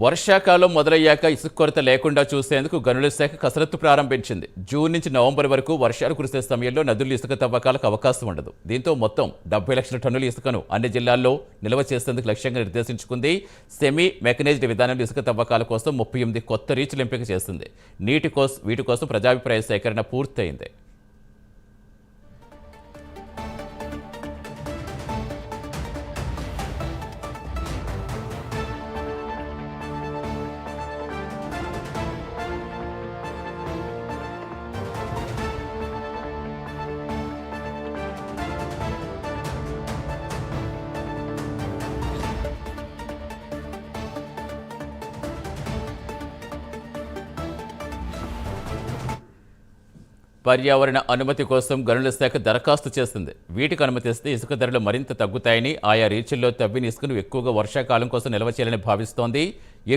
వర్షాకాలం మొదలయ్యాక ఇసుక కొరత లేకుండా చూసేందుకు గనుల శాఖ కసరత్తు ప్రారంభించింది. జూన్ నుంచి నవంబర్ వరకు వర్షాలు కురిసే సమయంలో నదులు ఇసుక తవ్వకాలకు అవకాశం ఉండదు. దీంతో మొత్తం 70 లక్షల టన్నుల ఇసుకను అన్ని జిల్లాల్లో నిల్వ చేసేందుకు లక్ష్యంగా నిర్దేశించుకుంది. సెమీ మెకనైజ్డ్ విధానంలో ఇసుక తవ్వకాల కోసం 38 కొత్త రీచ్లు ఎంపిక చేస్తుంది. వీటి కోసం ప్రజాభిప్రాయ సేకరణ పూర్తయింది. పర్యావరణ అనుమతి కోసం గనుల శాఖ దరఖాస్తు చేసింది. వీటికి అనుమతిస్తే ఇసుక ధరలు మరింత తగ్గుతాయని, ఆయా రీచ్ల్లో తవ్విన ఇసుకను ఎక్కువగా వర్షాకాలం కోసం నిల్వ చేయాలని భావిస్తోంది.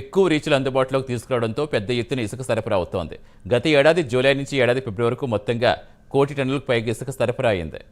ఎక్కువ రీచ్లు అందుబాటులోకి తీసుకురావడంతో పెద్ద ఎత్తున ఇసుక సరఫరా అవుతోంది. గత ఏడాది జూలై నుంచి ఏడాది ఫిబ్రవరి వరకు మొత్తంగా 1 కోటి టన్నులకు పైగా ఇసుక సరఫరా అయింది.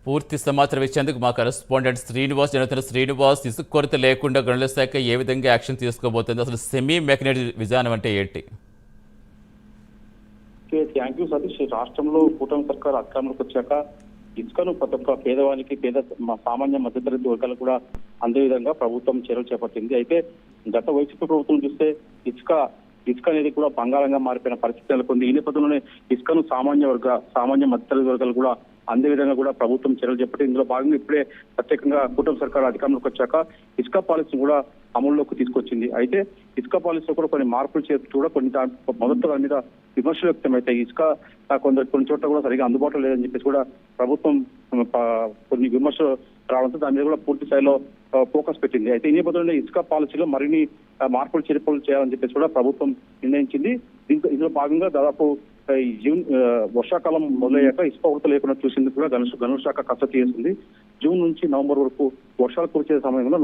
పూర్తి సమాచారం ఇచ్చేందుకు మా కరెస్పాండెంట్ శ్రీనివాస్ జరుగుతున్న శ్రీనివాస్, ఇసుక కొరత లేకుండా గనుల శాఖ ఏ విధంగా యాక్షన్ తీసుకోబోతుంది? అసలు సెమీ మెకనైజ్డ్ విధానం అంటే ఏంటి? Thank you Satish. రాష్ట్రంలో కూటమి సర్కార్ అధికారంలోకి వచ్చాక ఇసుకను ప్రతి ఒక్క పేదవానికి సామాన్య మధ్యతరగతి వర్గాలకు కూడా అందే విధంగా ప్రభుత్వం చర్యలు చేపట్టింది. అయితే గత వైసీపీ ప్రభుత్వం చూస్తే ఇసుక అనేది కూడా బంగారంగా మారిపోయిన పరిస్థితి నెలకొంది. ఈ నేపథ్యంలోనే ఇసుకను సామాన్య మధ్యతరగతి వర్గాలు కూడా అందే విధంగా కూడా ప్రభుత్వం చర్యలు చేపట్టి ఇందులో భాగంగా ఇప్పుడే ప్రత్యేకంగా కూటమి సర్కార్ అధికారంలోకి వచ్చాక ఇసుక పాలసీని కూడా అమల్లోకి తీసుకొచ్చింది. అయితే ఇసుక పాలసీలో కూడా కొన్ని మార్పులు చేస్తూ కూడా మొదట దాని మీద విమర్శలు వ్యక్తమవుతాయి. ఇసుక కొన్ని చోట్ల కూడా సరిగా అందుబాటులో లేదని చెప్పేసి కూడా ప్రభుత్వం కొన్ని విమర్శలు రావడంతో దాని మీద కూడా పూర్తి స్థాయిలో ఫోకస్ పెట్టింది. అయితే ఈ నేపథ్యంలో ఇసుక పాలసీలో మరిన్ని మార్పులు చేర్పులు చేయాలని చెప్పేసి కూడా ప్రభుత్వం నిర్ణయించింది. ఇందులో భాగంగా దాదాపు జూన్ వర్షాకాలం మొదలయ్యాక ఇసుక కొరత లేకుండా చూసేందుకు కూడా గనుల శాఖ కసరత్తు చేసింది. జూన్ నుంచి నవంబర్ వరకు వర్షాలు కురిసే సమయంలో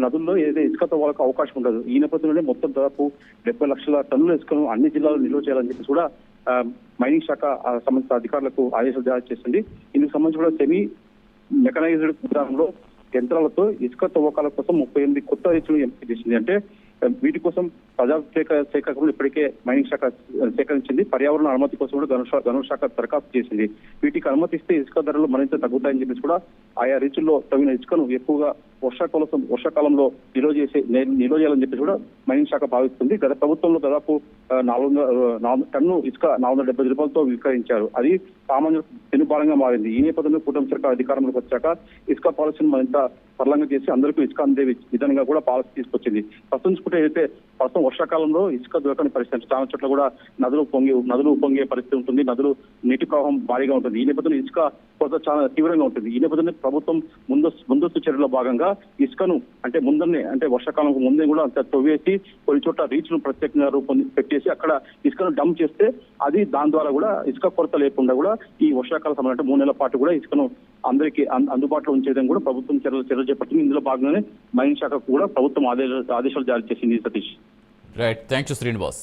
నదుల్లో ఏదైతే ఇసుక తవ్వడానికి అవకాశం ఉండదు. ఈ నేపథ్యంలోనే మొత్తం దాదాపు 70 లక్షల టన్నుల ఇసుకను అన్ని జిల్లాల్లో నిల్వ చేయాలని చెప్పేసి కూడా మైనింగ్ శాఖ సంబంధిత అధికారులకు ఆదేశాలు జారీ చేసింది. ఇందుకు సంబంధించి కూడా సెమీ మెకనైజ్డ్ విధానంలో యంత్రాలతో ఇసుక తవ్వకాల కోసం 38 కొత్త రీచ్లు ఎంపిక చేసింది. అంటే వీటి కోసం ప్రజా సేకరణ ఇప్పటికే మైనింగ్ శాఖ సేకరించింది. పర్యావరణ అనుమతి కోసం కూడా గనుల శాఖ దరఖాస్తు చేసింది. వీటికి అనుమతిస్తే ఇసుక ధరలు మరింత తగ్గుతాయని చెప్పేసి కూడా ఆయా రీచుల్లో తవ్విన ఇసుకను ఎక్కువగా వర్షాకాలంలో నిల్వ చేయాలని చెప్పేసి కూడా మైనింగ్ శాఖ భావిస్తుంది. గత ప్రభుత్వంలో దాదాపు 400 టన్ను ఇసుక 470 రూపాయలతో విక్రయించారు. అది సామాన్యులకు పెనుభారంగా మారింది. ఈ నేపథ్యంలో కూటమి సర్కార్ అధికారంలోకి వచ్చాక ఇసుక పాలసీని మరింత సరళంగా చేసి అందరికీ ఇసుక అందే విధంగా కూడా పాలసీ తీసుకొచ్చింది. ప్రస్తుతం వర్షాకాలంలో ఇసుక దొరకని పరిస్థితి, చాలా చోట్ల కూడా నదులు పొంగే పరిస్థితి ఉంటుంది. నదులు నీటి ప్రవాహం భారీగా ఉంటుంది. ఈ నేపథ్యంలో ఇసుక కొరత చాలా తీవ్రంగా ఉంటుంది. ఈ నేపథ్యంలో ప్రభుత్వం ముందస్తు చర్యలో భాగంగా ఇసుకను అంటే వర్షాకాలం ముందే కూడా తవ్వేసి కొన్ని చోట్ల రీచ్ను ప్రత్యేకంగా పెట్టేసి అక్కడ ఇసుకను డంప్ చేస్తే దాని ద్వారా కూడా ఇసుక కొరత లేకుండా కూడా ఈ వర్షాకాల సమయం అంటే 3 నెలల పాటు కూడా ఇసుకను అందరికీ అందుబాటులో ఉంచే విధంగా కూడా ప్రభుత్వం చర్యలు చేపట్టింది. ఇందులో భాగంగానే మైనింగ్ శాఖకు కూడా ప్రభుత్వం ఆదేశాలు జారీ చేసింది. Satish. Right, thank you Srinivas.